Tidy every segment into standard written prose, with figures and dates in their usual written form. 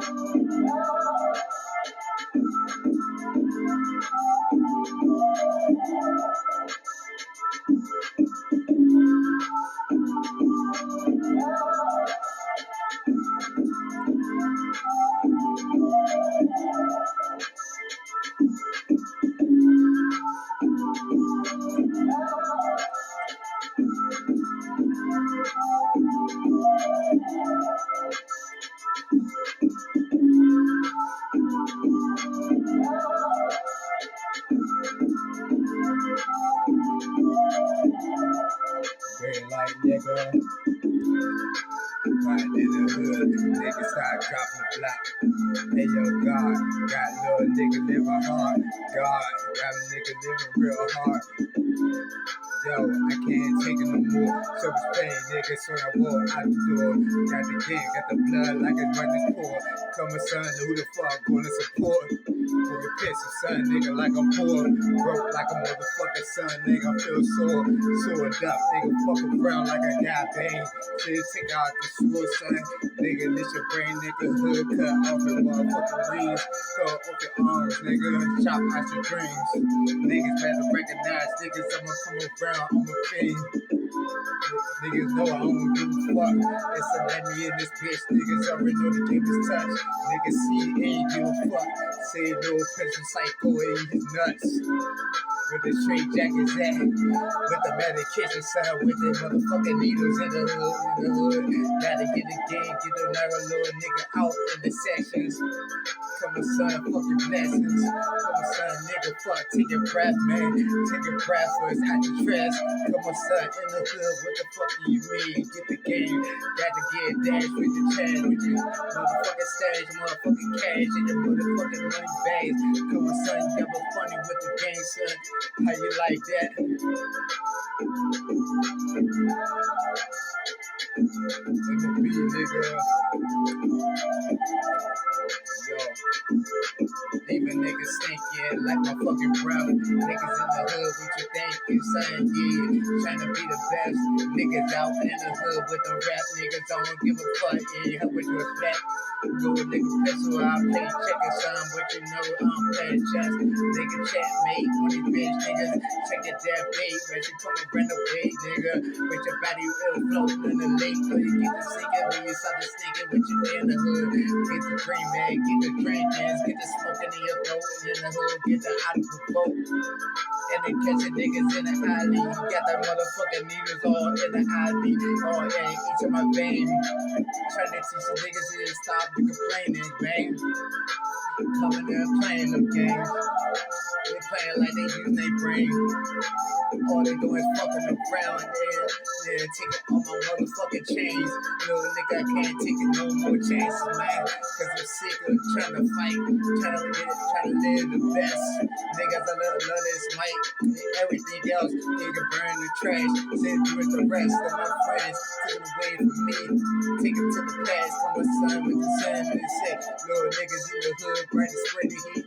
Red light nigga, right in the hood, nigga start dropping the block. Hey yo, God, got little nigga living hard. God, got a nigga living real hard. Yo, I can't take it no more. So it's pain, nigga, so I walk out the door. Got the game, got the blood like it's running pour. Come on, son, who the fuck gonna support? With a pistol, son, nigga, like I'm poor. Broke like a motherfucking son, nigga, I feel sore. Sored up, nigga, fuck around like I got bang. Shit, take out the sword, son. Nigga, this your brain, nigga, hood cut off your motherfucking wings. Cut off your arms, nigga, chop out your dreams. Niggas better recognize, niggas, I'ma come around, I'm a fiend. Niggas know I don't give a fuck. It's a let me in this bitch. Niggas already know the game is touch. Niggas see it, ain't give a fuck. Say no pencil psycho and he's nuts. Where the straight jackets at? With the medication side, with the motherfucking needles in the hood, Gotta get the game, get another little nigga out in the sections. Come on, son, fucking blessings. Come on, son, nigga, fuck, take your breath, man. Take your breath first out your trash. Come on, son, in the hood, what the fuck do you mean? Get the game, got to get dash with your cash, with your motherfucking stash, motherfucking cash, and your motherfucking money bags. Come on, son, you never funny with the game, son. How you like that? MOB, nigga. Yo. Leaving niggas stinking like my fucking breath. Niggas in the hood, what you thinking, son? Yeah, trying to be the best. Niggas out in the hood with the rap. Niggas don't give a fuck, yeah, with respect. Go with nigga pistol, I play checker, son, but you know I'm playing chess. Nigga checkmate on these bitch niggas. Check it that bait, when you come and run away, nigga. With your body ill floating in the lake, or you get the sinking when you start to stinking with you in the hood. Get the dream, man, get the drinkings, get the smoking in your throat, and in the hood, get the out of the boat. And they catching niggas in the alley. You got the motherfucking needles all in the alley, all in each of my veins. Trying to teach the niggas to stop the complaining, man. Coming there playing them games. They playing like they use their brain. All they doing is fucking around there. Yeah, taking all my motherfucking chains. Little nigga, I can't take no more chances, man. Cause I'm sick of trying to fight, trying to live the best. Niggas, I love this mic. Everything else, nigga, burn the trash. Send you with the rest of my friends. Taking away from me. Take them to the past. Come on, son, with the sun and the set. Little niggas in the hood, burn the spread the heat.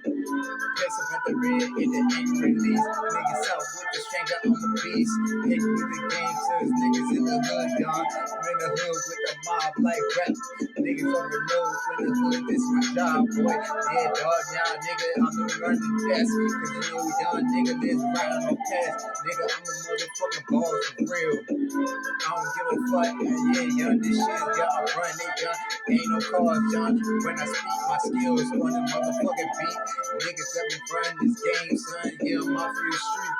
Piss up at the red in the angry release. Niggas out with the stranger, I'm a beast. Hit with the game, so it's niggas in the hood, y'all. I'm in the hood with the mob like rap. Niggas on the road in the hood, this my job, boy. Yeah, dog, y'all nigga, I'm the running best. Cause you know y'all nigga lives riding on past. Nigga, I'm a motherfucking boss for real. I don't give a fuck, yeah, young, this shit, y'all, I'm running, y'all. Ain't no cars, John. When I speak my skills on the motherfucking beat, niggas let me run this game, son. Yeah, I'm off your street.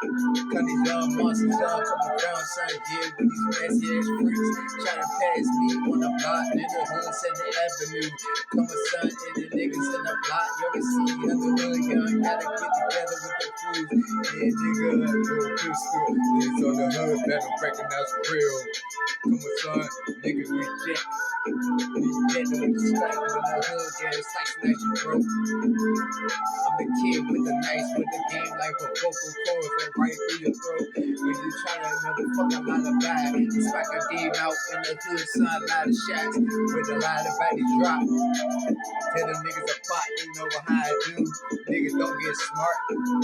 Cause these young monsters, y'all come around, son. Yeah, with these messy ass freaks. Try to pass me on the block, in the hood, set the avenue. Come on, son, and the niggas in the block. You ever see in the hood, young? Gotta get together with the fools. Yeah, nigga, little pistol. Niggas on the hood, better recognize real. Come on, son, niggas reject. Reject with the strike in the hood, yeah, it's like snatching broke. I'm the kid with the knife, with the game like a vocal cords that right through your throat. When you try to motherfucking lullaby, it's like I gave out in the hood, son, a lot of shots with a lot of bodies drop. Tell them niggas apart, you know how I do. Niggas don't get smart.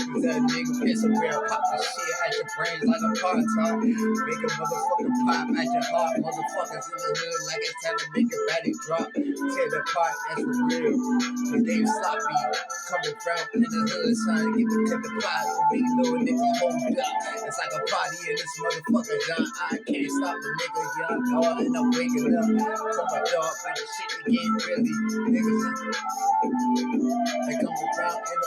Cause that nigga piss a real pop the shit out your brains like a pot top. Make a motherfucker pop at your heart. Motherfuckers in the hood like it's time to make a body drop. Tear the pot, that's for real. The game sloppy. Coming from in the hood, son. Get the cut the pot. Make little nigga hold up. It's like a party in this motherfucker, John. I can't stop the nigga, young dog, and I'm waking up. Come my dog, but the shit the game really. Niggas they come around and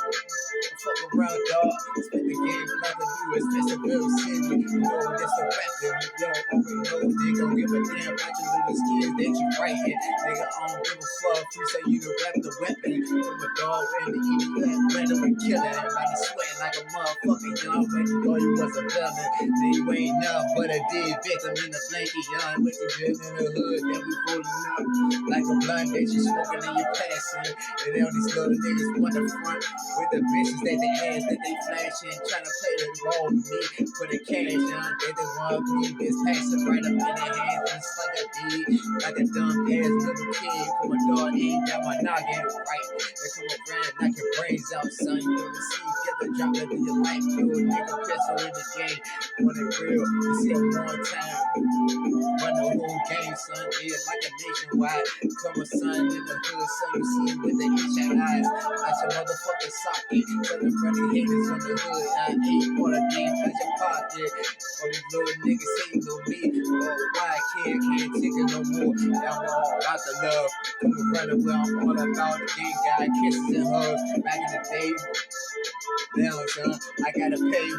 fuck around, dog. Spit the game like a new expensive real city. You know this a rapping. Yo, over know they gon' give a damn about your little skins that you writing. Nigga, I don't give a fuck. You say you the rap the weapon. From a dog and the EDM, better we killing. Everybody sweating like a motherfucker, young. But you thought you was a villain. Then you ain't nothing but a dead victim in the blanket, young. What you did in the hood that we rolling up like a blunt that you smoking and you passing. And all these little niggas want the front with the bitches that they ass that they flashing, trying to play the role with me for the cash, young. They the one me this passing right up in their hands just like I did, like a dumb ass little kid. Come on, dog, ain't got my noggin right. They come around, knock your brains out, son. You don't receive, get the drop into your life, little nigga pistol in the game. On it real, you see it one time. Run the whole game, son, yeah, like a nationwide. Come on, son, in the hood, son, you see with the itch your eyes. Like your motherfucking socket. Tell them running haters on the hood. I ain't all the game at your pocket. All these little niggas hating on me. Oh, why I can't take it no more. Yeah, I'm all about the love. Come around where I'm all about the game, guy, kisses and hugs. Back in the day, now, son, I gotta pay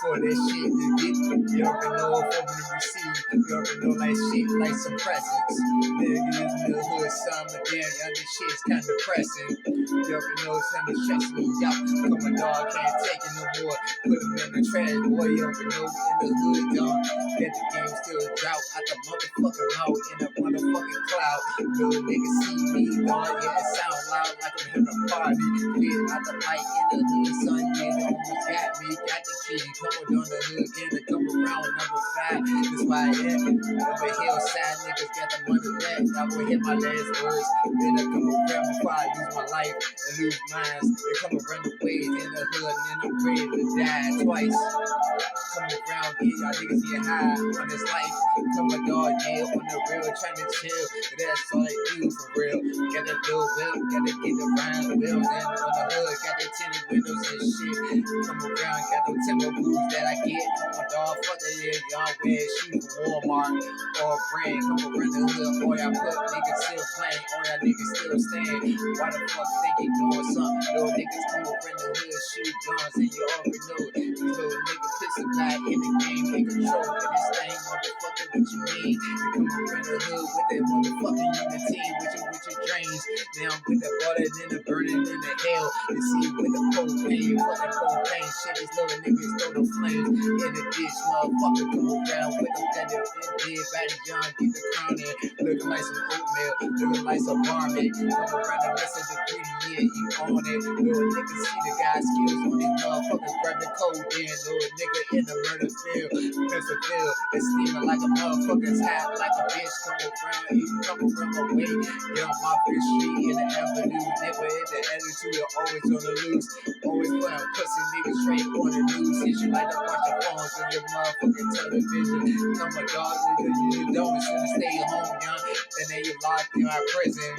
for this shit to get. You already know if I'm gonna receive. You already know like shit, like some presents. Niggas in the hood, son, but damn, y'all, this shit's kinda depressing. You already know it's kinda stressing me out. Come on, dog, can't take it no more. Put them in the trash, boy. You already know in the hood, dog. Get the game still drought out the motherfucking mouth in a motherfucking cloud. Little niggas see me, dog, yeah, it sound loud like I'm here to party. Feel out the light in the hood, son. They almost got me, got the key. Coming on the hood, again to come around number 5. That's why I am. Over hillside, niggas got the money back. I will hit my last words. Then I come around before I lose my life and lose mine. They come around the ways in the hood, and then I'm ready to die twice. Come around, get y'all niggas get high on this life. Come a dog, yeah, on the real, trying to chill. That's all they do for real. Got that little whip, gotta get the round wheels. And on the hood, got that tinted windows and shit. Come around, got those timber boots that I get. Come on, dog, fuck that, yeah, y'all wear shoes from Walmart or a brand. Come around the hood, all y'all put niggas still playing, all y'all niggas still staying. Why the fuck think you doing something? Little niggas come around the hood, shoot guns, and you already know it. These little niggas pissing back in the game, in control of this thing, motherfucker, what you mean? You come around the hood with that motherfucking unity, with your dreams. Now I'm with the butter and the burning in the hell. You see with the propane, fucking propane shit. These little niggas throw the flames in the ditch, motherfucker. Come around with them that dead body John, get the crown in, looking like some oatmeal, looking like some varmint. Come around the mess of the greedy, yeah, you own it. Little niggas see the guy's skills on these motherfuckers, grab the code in, little nigga in the murder field, pistol field, it's steaming like a motherfucker's hat, like a bitch. Come around, you come around my way. Get on my bitch street in the avenue, never hit the attitude, you're always on the loose. Always put a pussy nigga straight on the news. Hit you like to watch your phones on your motherfucking television. Come a dog, nigga, you don't should've stayed home, young. And then you locked in our prison,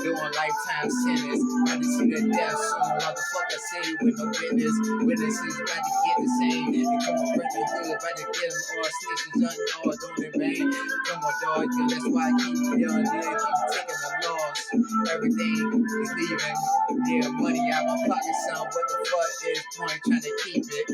doing lifetime sentence. About to see the death soon, motherfucker. Say with no witness. Witnesses about to get the same. They come around the hood, about to get them all snitches, all doing it, man. Come on, dog, yeah, that's why I keep young, yeah, keep taking the loss. Everything is leaving. Yeah, money out my pocket, son. What the fuck is point trying to keep it?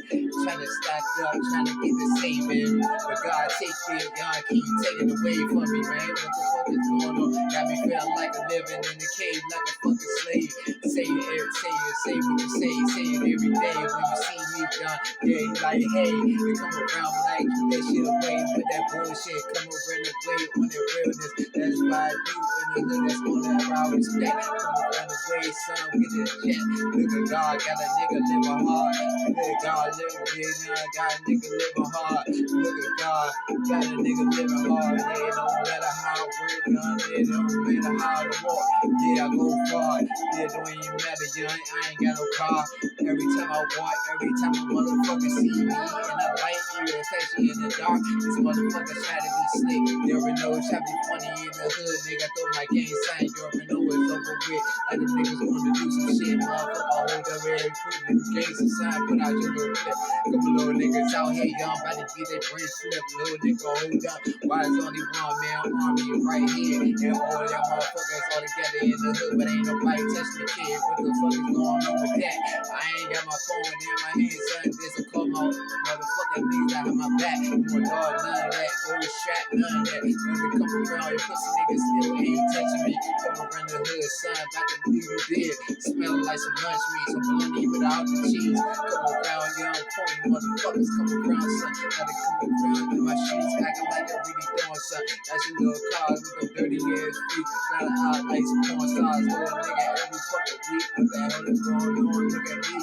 Trying to stack up, trying to get the saving. But God take it, y'all keep taking away from me, man. What the fuck is going on? Got me feeling like I'm living in a cave like a fucking slave. Say what you say it every day when you see me, John. Yeah, you like, hey, you come around like keep that shit away with that bullshit. Come around the way on that realness. That's why I do in the hood, that's all that I respect. Come around the way, son, get the jet. Look at God, got a nigga living hard. Look at God, living, got a nigga living hard. Look at God, got a nigga living hard. Yeah, it don't matter how I work, young, it don't matter how I walk. Yeah, I go far. Yeah, don't even matter, young, I ain't got no car. Every time I walk, every time a motherfucker see me in the light, especially in the dark, these motherfuckers try to be slick. You already know it's try to be funny in the hood, nigga. Throw my gang sign, you already know it's over with. Like them niggas gonna do some shit, motherfucker. Hold up every foot, you gang some sign, put out your little clip. Couple little niggas out here, young, about to get their brain flip. Little nigga, hold up. Why is only one man army right here? And all y'all motherfuckers all together in the hood, but ain't nobody touching the kid. What the fuck is going on with that? I ain't got my phone in my hand, son. This a come out. Motherfucking niggas out of my back. You want dog, none of that. Go strap, none of that. When we come around, your pussy niggas still ain't touching me. Come around the hood, son. About to believe you did. Smelling like some lunch meat, some bologna without the cheese. Come around, young, phony motherfuckers. Come around, son. Now they come around in my streets, acting like they're really doing something. That's your little cars with them dirty ass feet. Got out like some porn stars. Little nigga every fucking week. What the hell is going on? Look at me.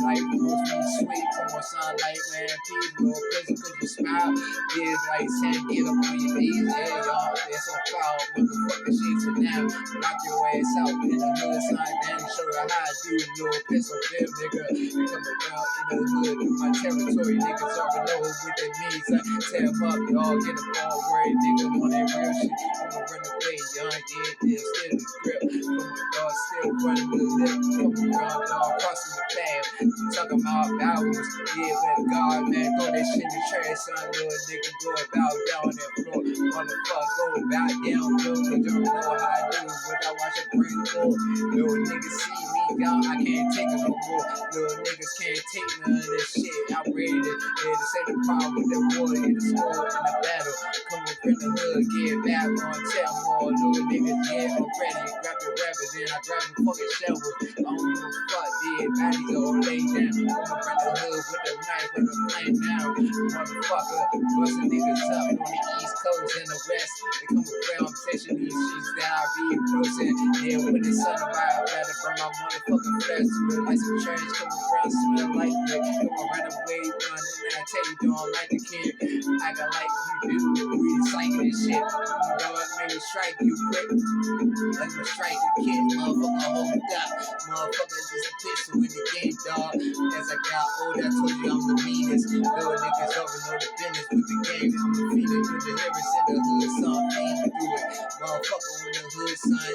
Like supposed to be sweet. Come on, son. Like, man, please, little prison, could you smile? Yeah, like saying, get up on your knees. Yeah, y'all. That's so foul. Motherfucking shit. So now, knock your ass out in the hood, son. Then show you how I do. Little pistol bill, nigga. You come around in the hood through my territory. Niggas already know what that means. Tear them up, y'all. Get them all worried, nigga. On that real shit. Come on, run away, young. Yeah, they're still the grip. Come on, dog. Still running the lip. Come around, dog. Crossing the path. Talking about battles. Yeah, with God, man. Throw that shit in the trash, son. Little nigga, go bow down on that floor. Motherfucker, go bow down, yo. Cause you don't know how I do it without watching brain floor. Little niggas see me, y'all. I can't take it no more. Little niggas can't take none of this shit. I'm ready to say the problem with that war in the school in the battle. Come up in the hood, get back on, tell more. Little niggas, yeah, I'm ready. Grab your rappers in, I grab the fucking shovels. I don't give a fuck, dead bodies all laid down. Come up in the hood with the knife and the flame down. Motherfucker, busting niggas up on the East Coast and the West. They come around, touching these streets that I be bruising. Yeah, when the sun arrives, I gotta burn my motherfucking flesh. Smell like some trash, come around, smell like it. Come around the way, running, and I tell you, don't like the kid. I got like you do, we psyching this shit. You dog, maybe strike you quick. Like a strike a kid, motherfucker, hold up. Motherfucker, just a pistol in the game, dog. As I got older, I told you I'm the meanest. Little niggas over know the business with the game. I'm a feeling through the lyrics in the hood, son. Feeling through it. Motherfucker in the hood, son.